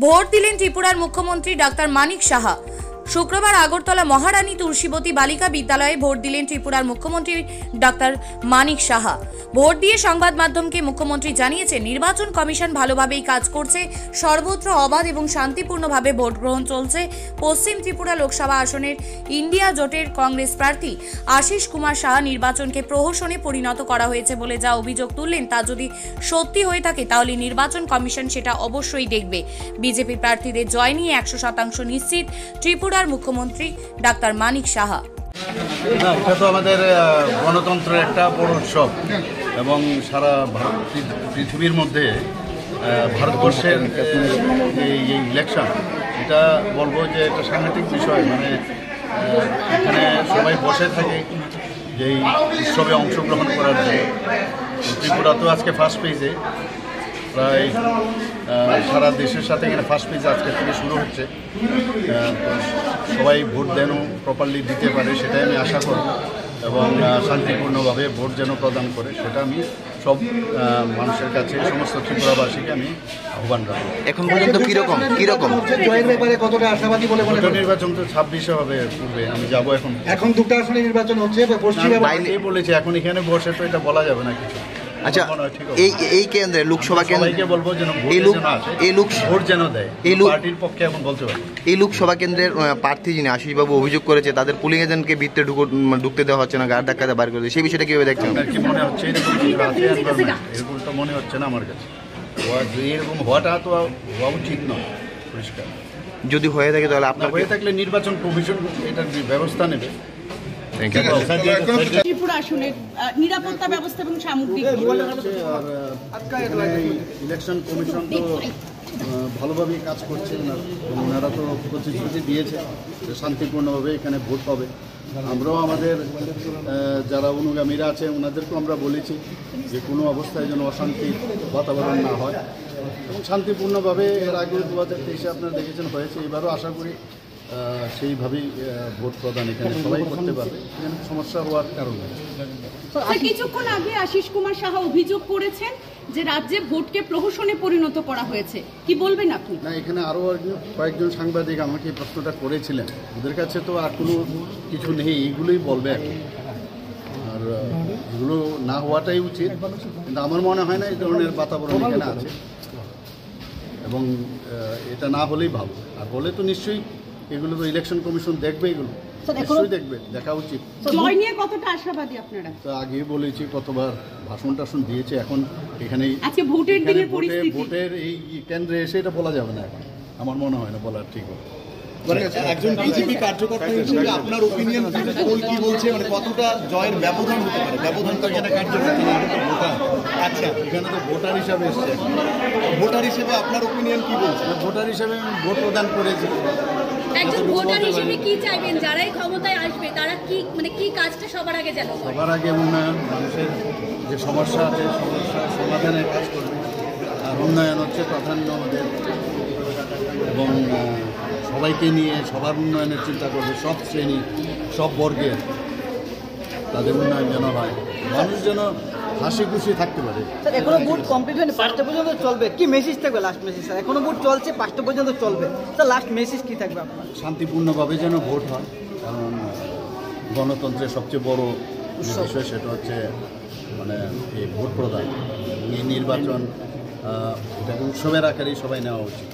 Vote দিলেন ত্রিপুরার মুখ্যমন্ত্রী ডাক্তার মানিক সাহা। শুক্রবার আগরতলা মহারানী তুলসীবতী বালিকা বিদ্যালয়ে ভোট দিলেন ত্রিপুরার মুখ্যমন্ত্রী ডাক্তার মানিক সাহা। ভোট দিয়ে সংবাদ মাধ্যমকে মুখ্যমন্ত্রী জানিয়েছেন, নির্বাচন কমিশন ভালোভাবেই কাজ করছে, সর্বত্র অবাধ এবং শান্তিপূর্ণভাবে ভোট গ্রহণ চলছে। পশ্চিম ত্রিপুরা লোকসভা আসনের ইন্ডিয়া জোটের কংগ্রেস প্রার্থী আশিস কুমার সাহা নির্বাচনকে প্রহসনে পরিণত করা হয়েছে বলে যা অভিযোগ তুললেন, তা যদি সত্যি হয়ে থাকে তাহলে নির্বাচন কমিশন সেটা অবশ্যই দেখবে। বিজেপি প্রার্থীদের জয় নিয়ে 100% নিশ্চিত ত্রিপুরার মুখ্যমন্ত্রী ডাক্তার মানিক সাহা। এটা তো আমাদের গণতন্ত্রের একটা বড় উৎসব এবং সারা পৃথিবীর মধ্যে ভারতবর্ষের এই ইলেকশন, এটা বলবো যে একটা সাংঘাতিক বিষয়। মানে এখানে সবাই বসে থাকে যে এই উৎসবে অংশগ্রহণ করার জন্য। ত্রিপুরা তো আজকে ফার্স্ট পেজে, প্রায় সারা দেশের সাথে এখানে ফার্স্ট পেজ আজকে থেকে শুরু হচ্ছে। সবাই ভোট যেন প্রপারলি দিতে পারে সেটাই আমি আশা করি এবং শান্তিপূর্ণভাবে ভোট যেন প্রদান করে সেটা আমি সব মানুষের কাছে, সমস্ত ত্রিপুরাবাসীকে আমি আহ্বান রাখি। এখন পর্যন্ত কিরকম জয়ের ব্যাপারে কতটা আশাবাদী বলে মনে করেন? নির্বাচন তো 26-এ হবে, পূর্বে আমি যাব। এখন দুটো আসনে নির্বাচন হচ্ছে, বলেছে এখন এখানে বসে তো এটা বলা যাবে না কিছু। আচ্ছা, এই কেন্দ্রে লোকসভা কেন্দ্রে বলবো যেন ভোট যেন দেয়, এই পার্টির পক্ষে এখন বলতে পারি। এই লোকসভা কেন্দ্রের প্রার্থী যিনি আশিসবাবু অভিযোগ করেছে তাদের পুলিং এজেন্টকে ভিতরে ঢুকতে দেওয়া হচ্ছে না, গাড় ধাক্কাতে বার করে, সেই বিষয়টা কিভাবে দেখছেন? কি মনে হচ্ছে এরকম তো মনে হচ্ছে না আমার কাছে। এরকম হওয়াটা তো হওয়া উচিত নয়। পরিষ্কার যদি হয়ে থাকে তাহলে আপনার হয়ে থাকলে নির্বাচন কমিশন এটার ব্যবস্থা নেবে। ত্রিপুরা আসনের নিরাপত্তা ব্যবস্থা এবং সামগ্রিক ইলেকশন কমিশন তো ভালোভাবেই কাজ করছে। ওনারা তো প্রতিশ্রুতি দিয়েছে যে শান্তিপূর্ণভাবে এখানে ভোট হবে। আমরাও আমাদের যারা অনুগামীরা আছে ওনাদেরকেও আমরা বলেছি যে কোনো অবস্থায় যেন অশান্তির বাতাবরণ না হয় এবং শান্তিপূর্ণভাবে। এর আগে 2023-এ আপনারা দেখেছেন হয়েছে, এবারও আশা করি সেইভাবেই ভোট প্রদান এখানে সবাই করতে পারবে, এখানে সমস্যা হওয়ার কারণ নেই। কিছুক্ষণ আগে আশিস কুমার সাহা অভিযোগ করেছেন যে রাজ্যে ভোটকে প্রহসনে পরিণত করা হয়েছে, কি বলবেন আপনি? না, এখানে আরও কয়েকজন সাংবাদিক আমাকে এই প্রশ্নটা করেছিলেন। ওদের কাছে তো আর কোনো কিছু নেই, এইগুলোই বলবে এখন। আর এগুলো না হওয়াটাই উচিত, কিন্তু আমার মনে হয় না এই ধরনের বাতাবরণ এখানে আছে এবং এটা না হলেই ভালো। আর হলে তো নিশ্চয়ই এগুলো তো ইলেকশন কমিশন দেখবে, এগুলো নিশ্চয়ই দেখবে, দেখা উচিত। জয় নিয়ে কতটা আশাবাদী আপনারা? তো আগে বলেছি, কতবার ভাষণ টাষণ দিয়েছে। এখন এখানে ভোটের এই কেন্দ্রে এসে এটা বলা যাবে না, এখন আমার মনে হয় না বলার ঠিক হবে। একজন বিজেপি কার্যকর্তা হিসেবে আপনার ওপিনিয়ন কি বলছে, মানে কতটা জয়ের ব্যবধান হতে পারে? ব্যবধান তো এখানে কার্যকর্তা, আচ্ছা এখানে তো ভোটার হিসাবে এসছে। ভোটার হিসেবে আপনার ওপিনিয়ন কি বলছে? ভোটার হিসেবে আমি ভোট প্রদান করেছি। একজন ভোটার হিসেবে কি চাইবেন যারাই ক্ষমতায় আসবে তারা কি কাজটা সবার আগে জানো? সবার আগে উন্নয়ন, মানুষের যে সমস্যা আছে সমস্যা সমাধানের কাজ করবে। আর উন্নয়ন হচ্ছে প্রাধান্য আমাদের এবং সবাইকে নিয়ে সবার উন্নয়নের চিন্তা করবে। সব শ্রেণী, সব বর্গের তাদের উন্নয়ন যেন হয়, মানুষ যেন হাসি খুশি থাকতে পারে। স্যার, এখনো ভোট কমপ্লিট হয়নি, 5টা পর্যন্ত চলবে। কি মেসেজ থাকবে লাস্ট মেসেজ? স্যার, এখনো ভোট চলছে, 5টা পর্যন্ত চলবে। স্যার, লাস্ট মেসেজ কি থাকবে আপনার? শান্তিপূর্ণভাবে যেন ভোট হয়, কারণ গণতন্ত্রের সবচেয়ে বড় বিষয় সেটা হচ্ছে মানে এই ভোট প্রদান। এই নির্বাচন এটাকে উৎসবের আকারেই সবাই নেওয়া উচিত।